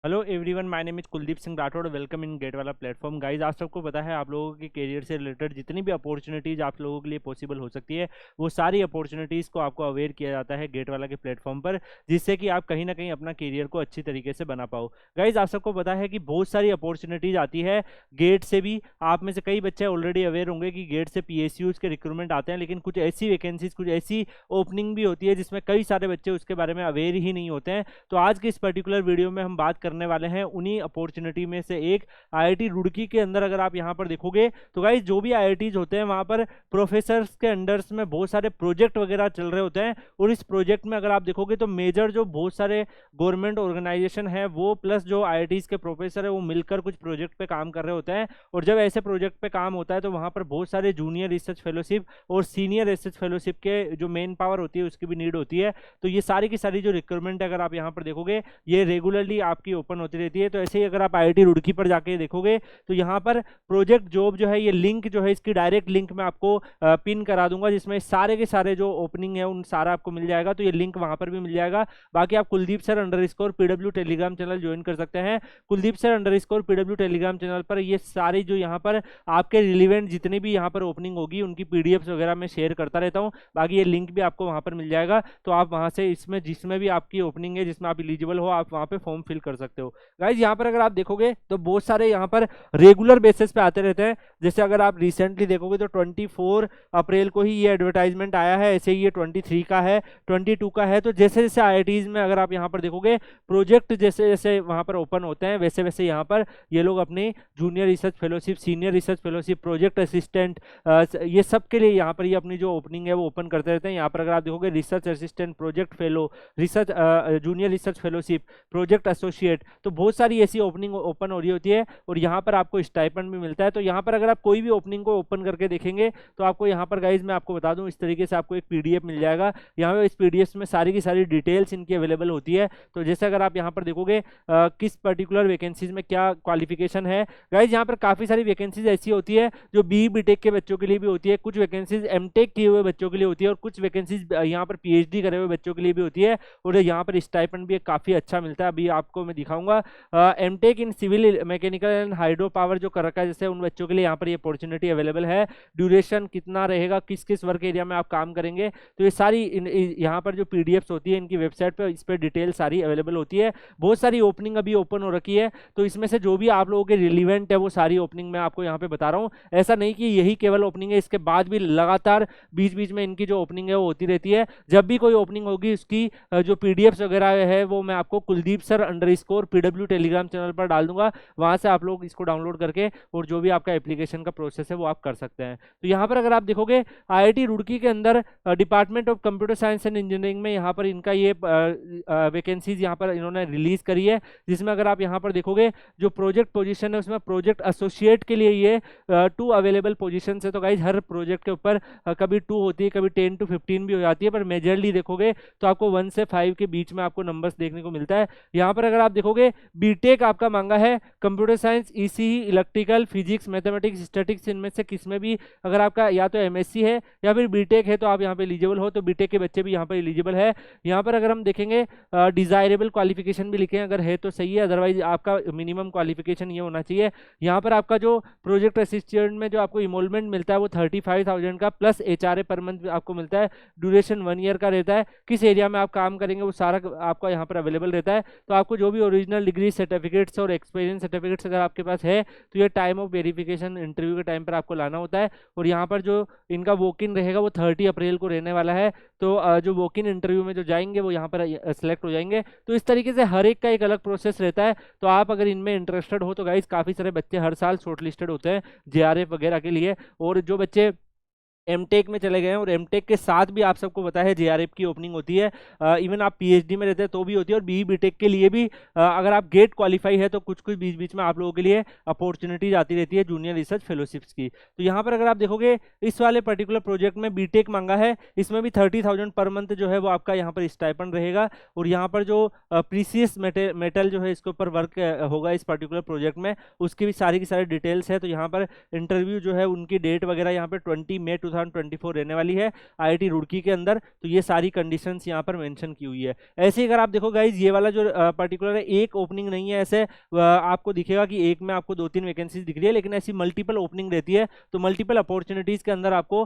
Hello everyone, my name is Kuldeep Singh Rathore. Welcome in GATE वाला platform. Guys, आप सबको पता है आप लोगों के करियर से रिलेटेड जितनी भी अपॉर्चुनिटीज़ आप लोगों के लिए पॉसिबल हो सकती है, वो सारी अपॉर्चुनिटीज़ को आपको अवेयर किया जाता है गेट वाला के प्लेटफॉर्म पर, जिससे कि आप कहीं ना कहीं अपना करियर को अच्छी तरीके से बना पाओ। गाइज, आप सबको पता है कि बहुत सारी अपॉर्चुनिटीज़ आती है गेट से भी। आप में से कई बच्चे ऑलरेडी अवेयर होंगे कि गेट से PSUs के रिक्रूटमेंट आते हैं, लेकिन कुछ ऐसी वैकेंसीज, कुछ ऐसी ओपनिंग भी होती है जिसमें कई सारे बच्चे उसके बारे में अवेयर ही नहीं होते हैं। तो आज के इस पर्टिकुलर वीडियो में हम बात करने वाले हैं उन्हीं अपॉर्चुनिटी में से एक IIT रुड़की के अंदर। अगर आप यहां पर देखोगे तो गाइस, जो भी IITs होते हैं वहां पर प्रोफेसर्स के अंडर्स में बहुत सारे प्रोजेक्ट वगैरह चल रहे होते हैं। और इस प्रोजेक्ट में अगर आप देखोगे तो मेजर जो बहुत सारे गवर्नमेंट ऑर्गेनाइजेशन है वो प्लस जो IITs के प्रोफेसर है वो मिलकर कुछ प्रोजेक्ट पे काम कर रहे होते हैं। और जब ऐसे प्रोजेक्ट पे काम होता है तो वहां पर बहुत सारे जूनियर रिसर्च फेलोशिप और सीनियर रिसर्च फेलोशिप के जो मेन पावर होती है उसकी भी नीड होती है। तो ये सारी की सारी जो रिक्वायरमेंट है अगर आप यहाँ पर देखोगे ये रेगुलरली आपकी ओपन होती रहती है। तो ऐसे ही अगर आप IIT रुड़की पर जाके देखोगे तो यहाँ पर प्रोजेक्ट जॉब जो है, ये लिंक जो है इसकी डायरेक्ट लिंक मैं आपको पिन करा दूंगा, जिसमें सारे के सारे जो ओपनिंग है उन सारा आपको मिल जाएगा। तो ये लिंक वहां पर भी मिल जाएगा। बाकी आप Kuldeep sir _PW Telegram channel join कर सकते हैं। Kuldeep sir _PW Telegram channel पर ये सारी जो यहाँ पर आपके रिलीवेंट जितनी भी यहाँ पर ओपनिंग होगी उनकी PDFs वगैरह मैं शेयर करता रहता हूँ। बाकी ये लिंक भी आपको वहां पर मिल जाएगा। तो आप वहां से इसमें जिसमें भी आपकी ओपनिंग है, जिसमें आप एलिजिबल हो, आप वहां पे फॉर्म फिल कर सकते हो। गाइज, यहाँ पर अगर आप देखोगे तो बहुत सारे यहाँ पर रेगुलर बेसिस पे आते रहते हैं। जैसे अगर आप रिसेंटली देखोगे तो 24 अप्रैल को ही ये एडवर्टाइजमेंट आया है। ऐसे ही ये 23 का है, 22 का है। तो जैसे जैसे IITs में अगर आप यहाँ पर देखोगे प्रोजेक्ट जैसे जैसे वहाँ पर ओपन होते हैं वैसे वैसे यहाँ पर ये लोग अपनी junior research fellowship, senior research fellowship, project assistant, ये सब के लिए यहाँ पर ये अपनी जो ओपनिंग है वो ओपन करते रहते हैं। यहाँ पर अगर आप देखोगे research assistant, project fellow, research junior research fellowship, project associate, तो बहुत सारी ऐसी ओपनिंग ओपन हो रही होती है। और यहाँ पर आपको स्टाइपेंड भी मिलता है। तो यहाँ पर अगर आप कोई भी ओपनिंग को ओपन करके देखेंगे तो आपको यहाँ पर गाइज मैं आपको बता दूं, इस तरीके से आपको एक PDF मिल जाएगा। यहाँ पे इस PDF में सारी की सारी डिटेल्स इनकी अवेलेबल होती है। तो जैसे अगर आप यहाँ पर देखोगे किस पर्टिकुलर वैकेंसीज में क्या क्वालिफिकेशन है। गाइज, यहाँ पर काफी सारी वैकेंसीज ऐसी होती है जो BE-BTech के बच्चों के लिए भी होती है, कुछ वैकेंसीज MTech किए हुए बच्चों के लिए होती है, और कुछ वैकेंसीज यहाँ पर PhD करे हुए बच्चों के लिए भी होती है। और यहाँ पर स्टाइपेंड भी काफी अच्छा मिलता है। अभी आपको मैं दिखाऊंगा MTech in civil mechanical and hydro power जो कर रखा है, जैसे उन बच्चों के लिए यहाँ पर ये अपॉर्चुनिटी अवेलेबल है। ड्यूरेशन कितना रहेगा, किस किस वर्क एरिया में आप काम करेंगे, तो ये सारी यहाँ पर जो PDFs होती है इनकी वेबसाइट पर इस पर डिटेल सारी अवेलेबल होती है। बहुत सारी ओपनिंग अभी ओपन हो रखी है। तो इसमें से जो भी आप लोगों के रिलीवेंट है वो सारी ओपनिंग मैं आपको यहाँ पे बता रहा हूँ। ऐसा नहीं कि यही केवल ओपनिंग है, इसके बाद भी लगातार बीच बीच में इनकी जो ओपनिंग है वो होती रहती है। जब भी कोई ओपनिंग होगी उसकी जो PDFs वगैरह है वो मैं आपको Kuldeep sir _PW Telegram channel पर डाल दूंगा। वहां से आप लोग इसको डाउनलोड करके और जो भी आपका एप्लीकेशन का प्रोसेस है वो आप कर सकते हैं। तो यहाँ पर अगर आप देखोगे IIT रुड़की के अंदर department of computer science and engineering में यहाँ पर इनका ये वैकेंसीज यहाँ पर इन्होंने रिलीज करी है, जिसमें अगर आप यहाँ पर देखोगे जो प्रोजेक्ट पोजीशन है उसमें प्रोजेक्ट एसोसिएट के लिए ये 2 अवेलेबल पोजीशन है। तो गाइज, हर प्रोजेक्ट के ऊपर कभी 2 होती है, कभी 10 to 15 भी हो जाती है, पर मेजरली देखोगे तो आपको 1 से 5 के बीच में आपको नंबर्स देखने को मिलता है। यहाँ पर अगर आप देखोगे BTech आपका मांगा है computer science, ECE, electrical, physics, mathematics, statics, इनमें से किसमें भी अगर आपका या तो MSc है या फिर BTech है तो आप यहाँ पे एलिजिबल हो। तो BTech के बच्चे भी यहाँ पर एलिजिबल है। यहाँ पर अगर हम देखेंगे डिजायरेबल क्वालिफिकेशन भी लिखे हैं, अगर है तो सही है, अदरवाइज आपका मिनिमम क्वालिफिकेशन ये होना चाहिए। यहाँ पर आपका जो प्रोजेक्ट असिस्टेंट में जो आपको इमोलमेंट मिलता है वो 35,000 का प्लस HRA पर मंथ आपको मिलता है। ड्यूरेशन 1 ईयर का रहता है। किस एरिया में आप काम करेंगे वो सारा आपका यहाँ पर अवेलेबल रहता है। तो आपको जो भी ओरिजिनल डिग्री सर्टिफिकेट्स और एक्सपीरियंस सर्टिफिकेट्स अगर आपके पास है तो ये टाइम ऑफ वेरिफिकेशन इंटरव्यू के टाइम पर आपको लाना होता है। और यहाँ पर जो इनका वॉक इन रहेगा वो 30 अप्रैल को रहने वाला है। तो जो वॉक इन इंटरव्यू में जो जाएंगे वो यहाँ पर सेलेक्ट हो जाएंगे। तो इस तरीके से हर एक का एक अलग प्रोसेस रहता है। तो आप अगर इनमें इंटरेस्टेड हो तो गाइज, काफ़ी सारे बच्चे हर साल शॉर्टलिस्टेड होते हैं JRF वगैरह के लिए। और जो बच्चे MTech में चले गए हैं और MTech के साथ भी आप सबको पता है JRF की ओपनिंग होती है। इवन आप PhD में रहते हैं तो भी होती है। और BE-BTech के लिए भी अगर आप गेट क्वालिफाई है तो कुछ कुछ बीच बीच में आप लोगों के लिए अपॉर्चुनिटीज आती रहती है जूनियर रिसर्च फेलोशिप्स की। तो यहाँ पर अगर आप देखोगे इस वाले पर्टिकुलर प्रोजेक्ट में BTech मांगा है, इसमें भी 30,000 पर मंथ जो है वो आपका यहाँ पर स्टाइपेंड रहेगा। और यहाँ पर जो प्रीसियस मेटल जो है इसके ऊपर वर्क होगा इस पर्टिकुलर प्रोजेक्ट में, उसकी भी सारी की सारी डिटेल्स है। तो यहाँ पर इंटरव्यू जो है उनकी डेट वगैरह यहाँ पर 20 मई 2024 रहने वाली है IIT रुड़की के अंदर। तो ये सारी कंडीशंस यहाँ पर मेंशन की हुई है। ऐसे ही अगर आप देखो गाइज, ये वाला जो पर्टिकुलर है, एक ओपनिंग नहीं है, ऐसे आपको दिखेगा कि एक में आपको 2-3 वैकेंसीज दिख रही है, लेकिन ऐसी मल्टीपल ओपनिंग रहती है। तो मल्टीपल अपॉर्चुनिटीज के अंदर आपको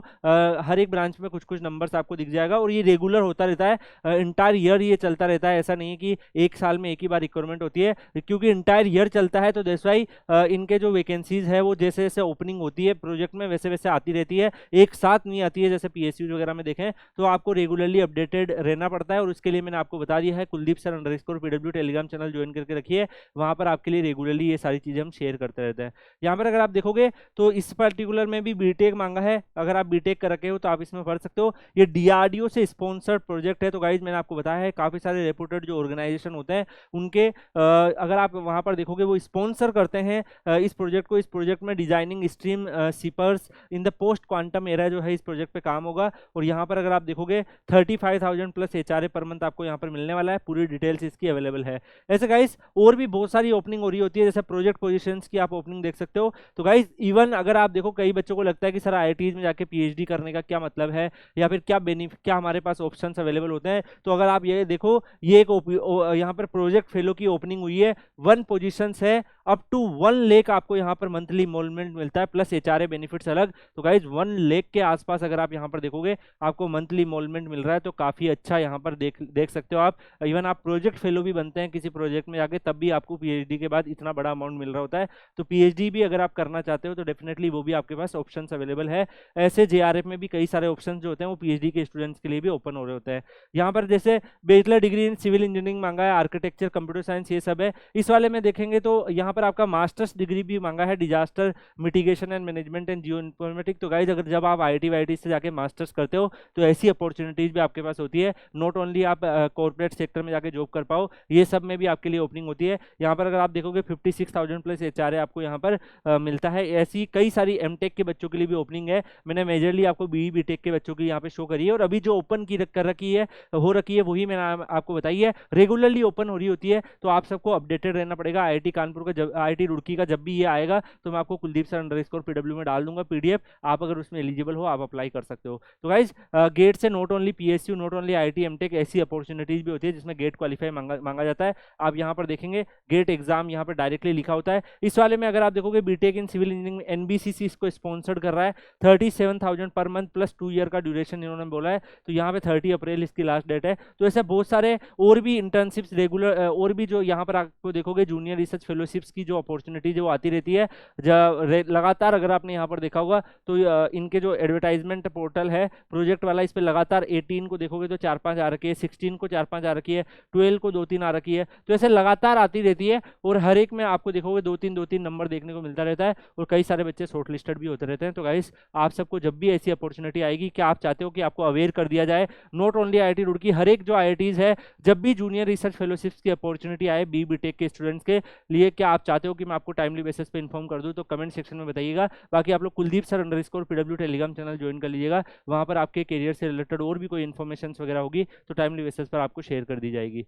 हर एक ब्रांच में कुछ कुछ नंबर्स आपको दिख जाएगा, और ये रेगुलर होता रहता है, इंटायर ईयर ये चलता रहता है। ऐसा नहीं है कि एक साल में एक ही बार रिक्वायरमेंट होती है, क्योंकि इंटायर ईयर चलता है। तो दैट्स व्हाई इनके जो वैकेंसीज है वो जैसे जैसे ओपनिंग होती है प्रोजेक्ट में वैसे वैसे आती रहती है, एक साथ नहीं आती है। जैसे PSU वगैरह में देखें तो आपको रेगुलरली अपडेटेड रहना पड़ता है, और उसके लिए मैंने आपको बता दिया है, Kuldeep sir _PW Telegram channel join करके रखिए। वहां पर आपके लिए रेगुलरली ये सारी चीजें हम शेयर करते रहते हैं। यहाँ पर अगर आप देखोगे तो इस पर्टिकुलर में भी बीटेक मांगा है। अगर आप बीटेक कर रखे हो तो आप इसमें पढ़ सकते हो। ये DRDO से स्पॉन्सर्ड प्रोजेक्ट है। तो गाइज मैंने आपको बताया है, काफी सारे रेपुटेड जो ऑर्गेनाइजेशन होते हैं उनके अगर आप वहां पर देखोगे वो स्पॉन्सर करते हैं इस प्रोजेक्ट को। इस प्रोजेक्ट में designing stream ciphers in the post quantum era जो है इस प्रोजेक्ट पे काम होगा। और यहाँ पर अगर आप देखोगे 35,000 प्लस HRA पर मंथ आपको यहाँ पर मिलने वाला है। पूरी डिटेल्स इसकी अवेलेबल है। ऐसे गाइज और भी बहुत सारी ओपनिंग हो रही होती है, जैसे प्रोजेक्ट पोजीशंस की आप ओपनिंग देख सकते हो। तो गाइज इवन अगर आप देखो, कई बच्चों को लगता है कि सर IITs में जाके PhD करने का क्या मतलब है, या फिर क्या हमारे पास ऑप्शंस अवेलेबल होते हैं। तो अगर आप ये देखो, ये एक यहाँ पर प्रोजेक्ट फेलो की ओपनिंग हुई है। 1 पोजीशंस है, अप टू 1 लाख आपको यहाँ पर मंथली इनरोलमेंट मिलता है, प्लस HRA बेनिफिट्स अलग। तो गाइज 1 लाख के आसपास अगर आप यहाँ पर देखोगे आपको मंथली इनरोलमेंट मिल रहा है, तो काफी अच्छा यहाँ पर देख सकते हो आप। इवन आप प्रोजेक्ट फेलो भी बनते हैं किसी प्रोजेक्ट में जाके, तब भी आपको PhD के बाद इतना बड़ा अमाउंट मिल रहा होता है। तो PhD भी अगर आप करना चाहते हो तो डेफिनेटली वो भी आपके पास ऑप्शंस अवेलेबल है। ऐसे JRF में भी कई सारे ऑप्शंस जो होते हैं वो PhD के स्टूडेंट्स के लिए भी ओपन हो रहे होते हैं। यहाँ पर जैसे bachelor degree in civil engineering मांगा है, आर्किटेक्चर, कंप्यूटर साइंस, ये सब है। इस वाले में देखेंगे तो यहाँ पर आपका मास्टर्स डिग्री भी मांगा है, disaster mitigation and management and geo informatic. तो गाइज अगर जब आप IIT से जाके मास्टर्स करते हो तो ऐसी अपॉर्चुनिटीज भी आपके पास होती है। नॉट ओनली आप कॉर्पोरेट सेक्टर में जाके जॉब कर पाओ, ये सब में भी आपके लिए ओपनिंग होती है। यहाँ पर अगर आप देखोगे 56,000 प्लस HRA आपको यहाँ पर मिलता है। ऐसी कई सारी MTech के बच्चों के लिए भी ओपनिंग है। मैंने मेजरली आपको BE BTech के बच्चों की यहाँ पे शो करी है, और अभी जो ओपन की कर रखी है हो रखी है वही मैंने आपको बताई है। रेगुलरली ओपन हो रही होती है, तो आप सबको अपडेटेड रहना पड़ेगा। IIT कानपुर का जब IIT रुड़की का जब भी ये आएगा तो मैं आपको कुलदीप सर _PW में डाल दूंगा PDF। आप अगर उसमें एलिजिबल हो आप अप्लाई कर सकते हो। तो गाइज गेट से not only PSU, not only IIT MTech, ऐसी अपॉर्चुनिटीज भी होती है जिसमें गेट क्वालिफाई मांगा जाता है। आप यहाँ पर देखेंगे गेट एग्जाम यहाँ पर डायरेक्टली लिखा होता है। इस वाले में अगर आप देखोगे BTech in civil engineering NBCC इसको स्पॉन्सर्ड कर रहा है। 37,000 पर मंथ प्लस 2 ईयर का ड्यूरेशन इन्होंने बोला है। तो यहाँ पे 30 अप्रैल इसकी लास्ट डेट है। तो ऐसे बहुत सारे और भी इंटर्नशिप्स रेगुलर और भी जो यहाँ पर आपको देखोगे जूनियर रिसर्च फेलोशिप्स की जो अपॉर्चुनिटीज वो आती रहती है लगातार। अगर आपने यहाँ पर देखा होगा तो इनके जो एडवर्टाइजमेंट पोर्टल है प्रोजेक्ट वाला, इस पर लगातार 18 को देखोगे तो 4-5 आ रखी है, 16 को 4-5 आ रखी है, 12 को 2-3 आ रखी है। तो ऐसे लगातार आती रहती है, और हर एक में आपको देखोगे 2-3 नंबर देखने को मिलता रहता है, और कई सारे बच्चे शॉर्ट लिस्टेड भी होते रहते हैं। तो गाइस आप सबको जब भी ऐसी अपॉर्चुनिटी आएगी, क्या आप चाहते हो कि आपको अवेयर कर दिया जाए, नॉट ओनली IIT रुड़की, हर एक जो IITs है, जब भी जूनियर रिसर्च फेलोशिप्स की अपॉर्चुनिटी आए BE BTech के स्टूडेंट्स के लिए, क्या आप चाहते हो कि मैं आपको टाइमली बेसिस पे इन्फॉर्म कर दूं, तो कमेंट सेक्शन में बताइएगा। बाकी आप लोग Kuldeep sir _PW Telegram channel join कर लीजिएगा, वहां पर आपके करियर से रिलेटेड और भी कोई इन्फॉर्मेशन वगैरह होगी तो टाइमली बेसिस पर आपको शेयर कर दी जाएगी।